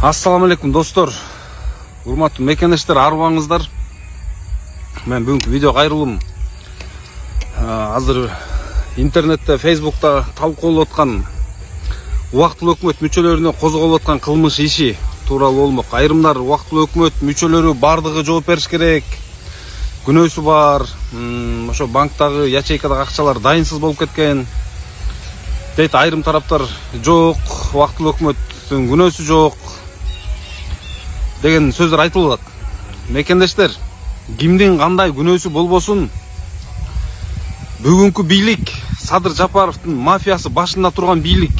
Assalamu алейкум достор. Урматтуу мекендештер, арыбаңыздар. Мен бүгүнкү видео кайрылым азыр интернетте, Facebook'та талкуулап аткан убактылуу өкмөт мүчөлөрүнө козголуп аткан кылмыш иши тууралуу болмок. Айрымдар убактылуу өкмөт мүчөлөрү бардыгы жооп бериш керек, күнөөсү бар, ошо банктагы ячейкадагы акчалар дайынсыз болуп кеткен дейт. Айрым тараптар жок, убактылуу өкмөттүн күнөөсү жок деген сөздөр айтылып атат. Мекендештер, кимдин кандай күнөөсү болбосун, бүгүнкү бийлик, Садыр Жапаровдун мафиясы башында турган бийлик,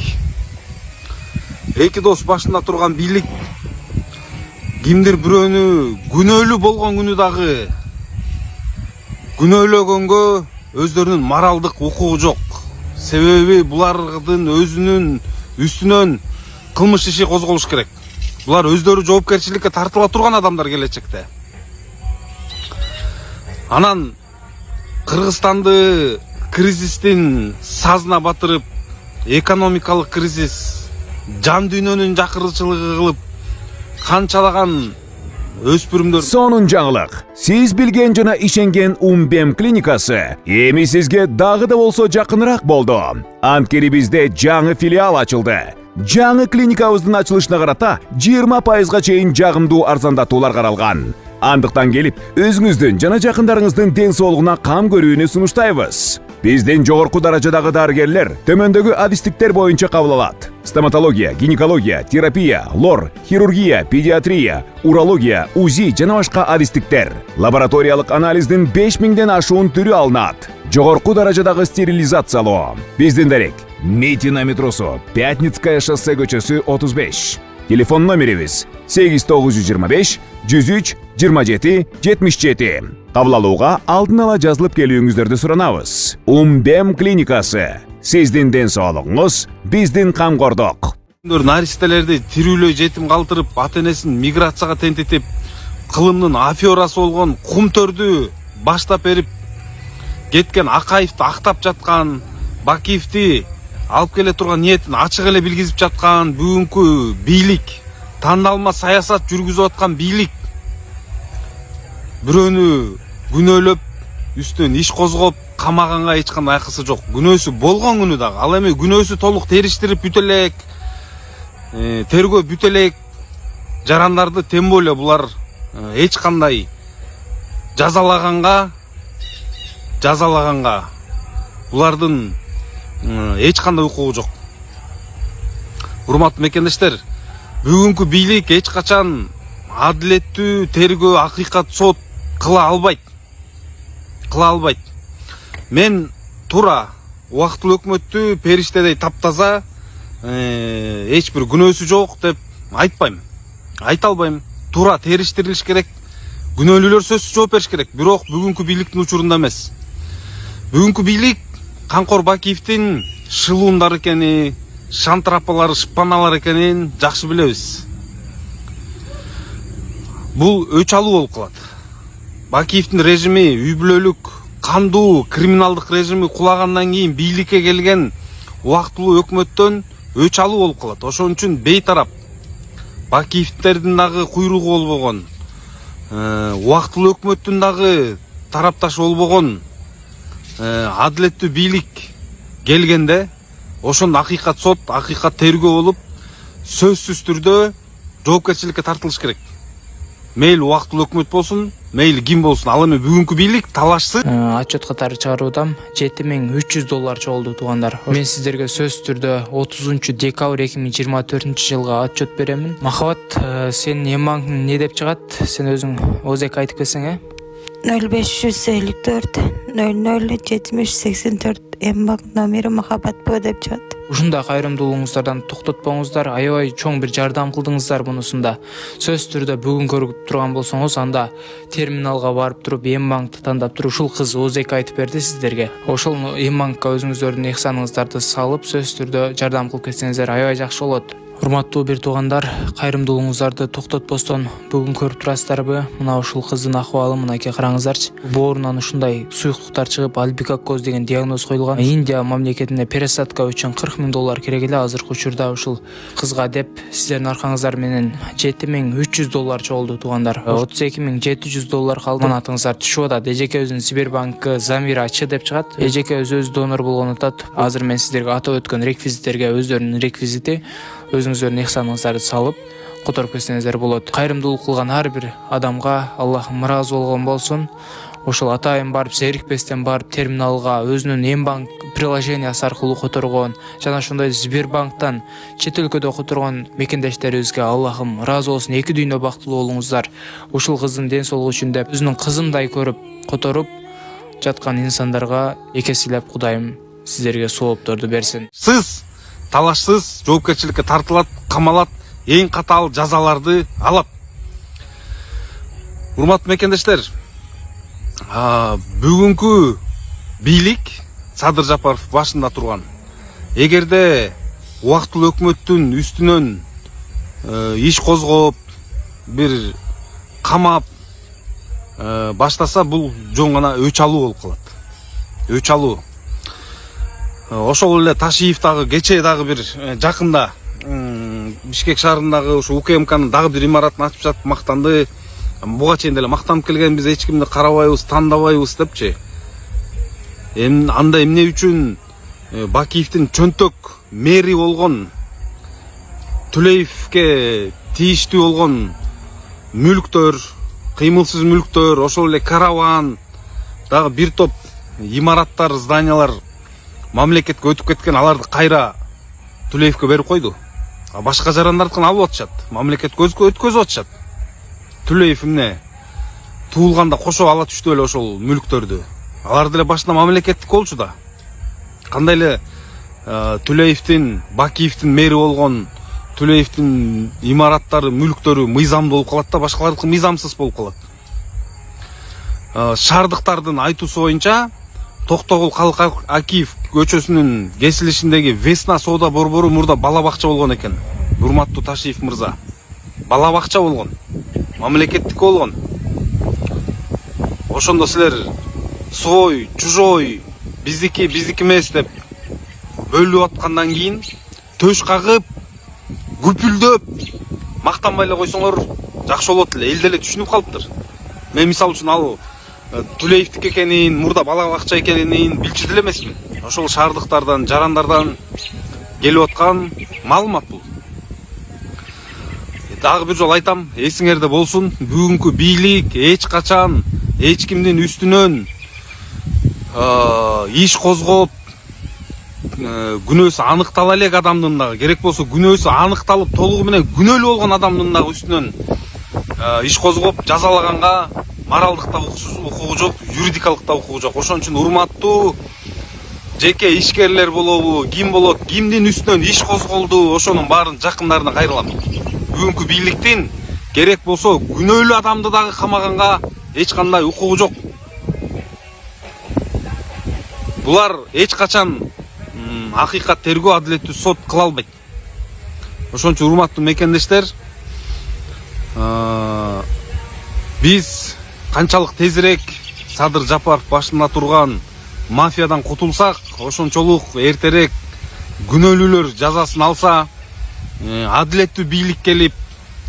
эки дос башында турган бийлик, кимдир бирөөнү күнөөлүү болгон күнү дагы күнөөлөгөнгө өздөрүнүн моралдык укугу жок. Себеби булардын өзүнүн үстүнөн кылмыш иши козголуш керек. Булар өздөрү жоопкерчиликке тартыла турган адамдар келечекте. Анан Кыргызстанды кризистин сазына батырып, экономикалык кризис, жан дүйнөнүн жакырчылыгы кылып, канчалаган өспүрүмдөр. Сонун жаңылык. Сиз билген жана ишенген Умбем клиникасы эми сизге дагы да болсо жакыныраак болду. Анткени бизде жаңы филиал ачылды. Жаңы клиникабыздын ачылышына карата 20%га чейин жагымдуу арзандатуулар каралган. Андыктан келип, өзүңүздүн жана жакындарыңыздын ден соолугуна кам көрүүнү сунуштайбыз. Биздин жогорку даражадагы дарыгерлер төмөндөгү адистиктер боюнча кабыл алат: стоматология, гинекология, терапия, лор, хирургия, педиатрия, урология, УЗИ жана башка адистиктер. Лабораториялык анализдин 5000ден ашуун түрү алынат. Жогорку даражадагы стерилизациялоо. Биздин дарек: Митина метросу, Пятницкая шоссе көчөсү 35. Телефон номерибиз 8925 103 27 77. Кабыл алууга алдын ала жазылып келүүңүздөрдү суранабыз. Умбем клиникасы. Сиздин ден соолугуңуз биздин камкордук. Наристелерди тирүүлөй жетим калтырып, ата-энесин миграцияга тентитип, кылымдын аферасы болгон кумтөрдү баштап берип кеткен Акаевди актап жаткан, Бакиевди алып келе турган ниетин ачык эле билгизип жаткан бүгүнкү бийлик, тандалма саясат жүргүзүп аткан бийлик бирөөнү күнөөлөп, үстүнөн иш козгоп, камаганга эч кандай акысы жок. Күнөөсү болгон күнү дагы, ал эми күнөөсү толук териштирип бүтө элек, тергөө бүтө элек жарандарды, тем более булар эч кандай жазалаганга булардын эч кандай укугу жок. Урматтуу мекендештер, бүгүнкү бийлик эч качан адилеттүү тергөө, акыйкат сот кыла албайт. Мен туура убактылуу өкмөттү периштедей таптаза, эч бир күнөөсү жок деп айтпайм. Айта албайм. Туура териштирилиш керек. Күнөөлүүлөр сөзсүз жооп бериш керек. Бирок бүгүнкү бийликтин учурунда эмес. Бүгүнкү бийлик Камкор Бакиевдин шылуундары экени, шантрапалары, шпаналар экенин жакшы билебиз. Бул өч алуу болуп калат. Бакиевдин режими, үй бүлөлүк, кандуу криминалдык режими кулагандан кийин бийликке келген убактылуу өкмөттөн өч алуу болуп калат. Ошон үчүн бейтарап Бакиевдердин дагы куйругу болбогон, убактылуу өкмөттүн дагы тарапташы болбогон адилеттүү бийлик келгенде, ошондо акыйкат сот, акыйкат тергөө болуп, сөзсүз түрдө жоопкерчиликке тартылыш керек. Мейли убактылуу өкмөт болсун, мейли ким болсун, ал эми бүгүнкү бийлик талашсыз. Отчет катары чыгаруудам. $7300 чогулду туугандар. Мен сиздерге сөзсүз түрдө 30 декабрь 2024 жылга отчет беремин. Махабат, сен эмбанктын эмне деп чыгат? Сен өзүң ОЗК айтып келсең, 0554 00 7084 эмбанк номери Махабат Б деп чыгат. Ушундай кайрымдуулугуңуздардан токтотпоңуздар, аябай чоң бир жардам кылдыңыздар мунусунда. Сөзсүз түрдө бүгүн көрүп турган болсоңуз, анда терминалга барып туруп эмбанкты тандап туруп, ушул кыз ОЗК айтып берди сиздерге. Ошол эмбанкка өзүңүздөрдүн ихсаныңыздарды салып, сөзсүз түрдө жардам кылып кетсеңиздер аябай жакшы болот. Урматтуу бир туугандар, кайрымдуулугуңуздарды токтотпостон бүгүн көрүп турасыздарбы? Мына ушул кыздын акыбалы мынакей караңыздарчы. Боорунан ушундай суюктуктар чыгып, альбикакоз деген диагноз коюлган. Индия мамлекетине пересадка үчүн $40,000 керек эле. Азыркы учурда ушул кызга деп сиздердин аркаңыздар менен $7,300 чогулду туугандар. $32,700 калды. Манатыңыздар түшүп атат. Эжекебиздин Сбербанкы Замира Ч деп чыгат. Эжекебиз өзү донор болгонун атат. Азыр мен сиздерге атап өткөн реквизиттерге өздөрүнүн реквизити, өзүңүздөрдүн ихсаныңыздарды салып которуп кетсеңиздер болот. Кайрымдуулук кылган ар бир адамга Аллахым ыраазы болгон болсун. Ошол атайын барып, зерикпестен барып терминалга өзүнүн Мбанк приложениясы аркылуу которгон жана ошондой Сбербанктан чет өлкөдө которгон мекендештерибизге Аллахым ыраазы болсун. Эки дүйнө бактылуу болуңуздар. Ушул кыздын ден соолугу үчүн деп өзүнүн кызындай көрүп которуп жаткан инсандарга экесилеп Кудайым сиздерге соопторду берсин. Сиз талашсыз жоопкерчиликке тартылат, камалат, эң катаал жазаларды алат. Урматтуу мекендештер, бүгүнкү бийлик Садыр Жапаров башында турган. Эгерде убактылуу өкмөттүн үстүнөн иш козгоп, бир камап баштаса, бул жөн гана өч алуу болуп калат. Өч алуу. Ошол эле Ташиев дагы кечээ дагы бир жакында Бишкек шаарындагы ушу УКМКнын дагы бир имаратын ачып жатып мактанды. Буга чейин деле мактанып келген, биз эч кимди карабайбыз, тандабайбыз депчи. Эми анда эмне үчүн Бакиевдин чөнтөк мэри болгон, Түлеевке тийиштүү болгон мүлктөр, кыймылсыз мүлктөр, ошол эле караван, дагы бир топ имараттар, зданиялар мамлекетке өтүп кеткен, аларды кайра Түлеевке берип койду. Башка жарандардыкын алып атышат, мамлекетке өткөзүп атышат. Түлеев эмне туулганда кошо ала түштү эле ошол мүлктөрдү. Алар деле башында мамлекеттик болчу да. Кандай эле Түлеевдин, Бакиевдин мэри болгон Түлеевдин имараттары, мүлктөрү мыйзамдуу болуп калат да, башкалардыкы мыйзамсыз болуп калат. Шаардыктардын айтуусу боюнча Токтогул Акиев көчөсүнүн кесилишиндеги Весна соода борбору мурда бала бакча болгон экен. Урматтуу Ташиев мырза, бала бакча болгон, мамлекеттик болгон. Ошондо силер сой, чужой, биздики эмес деп бөлүп аткандан кийин төш кагып, күпүлдөп мактанбай эле койсоңор жакшы болот эле. Эл деле түшүнүп калыптыр. Мен мисалы үчүн ал Түлеевдик экенин, мурда бала бакча экенин билчү деле эмесмин. Ошол шаардыктардан, жарандардан келип аткан маалымат бул. Дагы бир жолу айтам, эсиңерде болсун, бүгүнкү бийлик эч качан эч кимдин үстүнөн иш козгоп, күнөөсү аныктала элек адамдын дагы, керек болсо күнөөсү аныкталып толугу менен күнөөлүү болгон адамдын дагы үстүнөн иш козгоп жазалаганга моралдык да укугу жок, юридикалык да укугу жок. Ошон үчүн урматтуу жеке ишкерлер болобу, ким болот, кимдин үстүнөн иш козголду, ошонун баарын жакындарына кайрылам. Бүгүнкү бийликтин керек болсо күнөөлүү адамды дагы камаганга эч кандай укугу жок. Булар эч качан акыйкат тергөө, адилеттүү сот кыла албайт. Ошон үчүн урматтуу мекендештер, биз канчалык тезирээк Садыр Жапаров башында турган мафиядан кутулсак, ошончолук эртерээк күнөөлүүлөр жазасын алса, адилеттүү бийлик келип,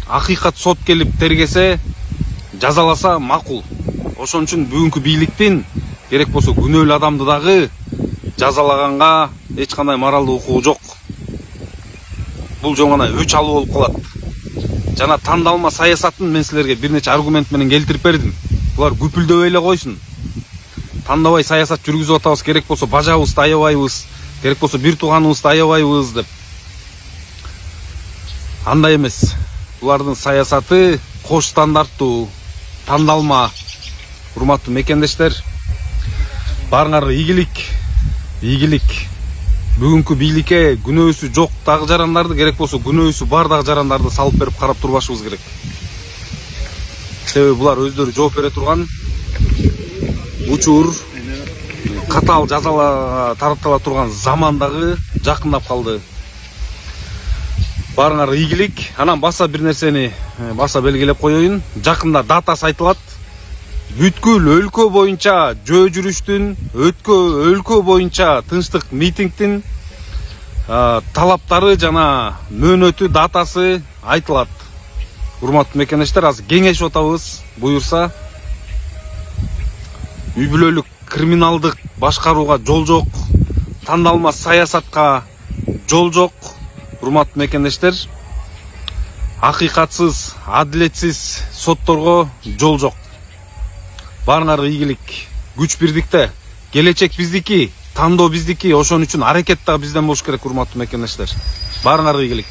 акыйкат сот келип тергесе, жазаласа макул. Ошон үчүн бүгүнкү бийликтин керек болсо күнөөлүү адамды дагы жазалаганга эч кандай моралдуу укугу жок. Бул жөн гана өч алуу болуп калат. Жана тандалма саясатын мен силерге бир нече аргумент менен келтирип бердим. Булар күпүлдөбөй эле койсун. Тандабай саясат жүргүзүп атабыз, керек болсо бажабызды аябайбыз, керек болсо бир тууганыбызды аябайбыз деп. Андай эмес. Булардын саясаты кош стандарттуу, тандалма. Урматтуу мекендештер, баарыңар ийгилик. Бүгүнкү бийликке күнөөсү жок дагы жарандарды, керек болсо күнөөсү бар дагы жарандарды салып берип карап турбашыбыз керек. Себеби булар өздөрү жооп бере турган учур, катаал жазаларга таратыла турган заман дагы жакындап калды. Баарыңарга ийгилик. Анан баса бир нерсени баса белгилеп коеюн. Жакында датасы айтылат. Бүткүл өлкө боюнча жөө жүрүштүн, өлкө боюнча тынчтык митингдин талаптары жана мөөнөтү датасы айтылат. Урматтуу мекендештер, азыр кеңешип атабыз. Буюрса, үй бүлөлүк криминалдык башкарууга жол жок, тандалма саясатка жол жок. Урматтуу мекендештер, акыйкатсыз, адилетсиз сотторго жол жок. Баарыңарга ийгилик, күч бирдикте, келечек биздики, тандоо биздики, ошон үчүн аракет да бизден болуш керек, урматтуу мекендештер. Баарыңарга ийгилик.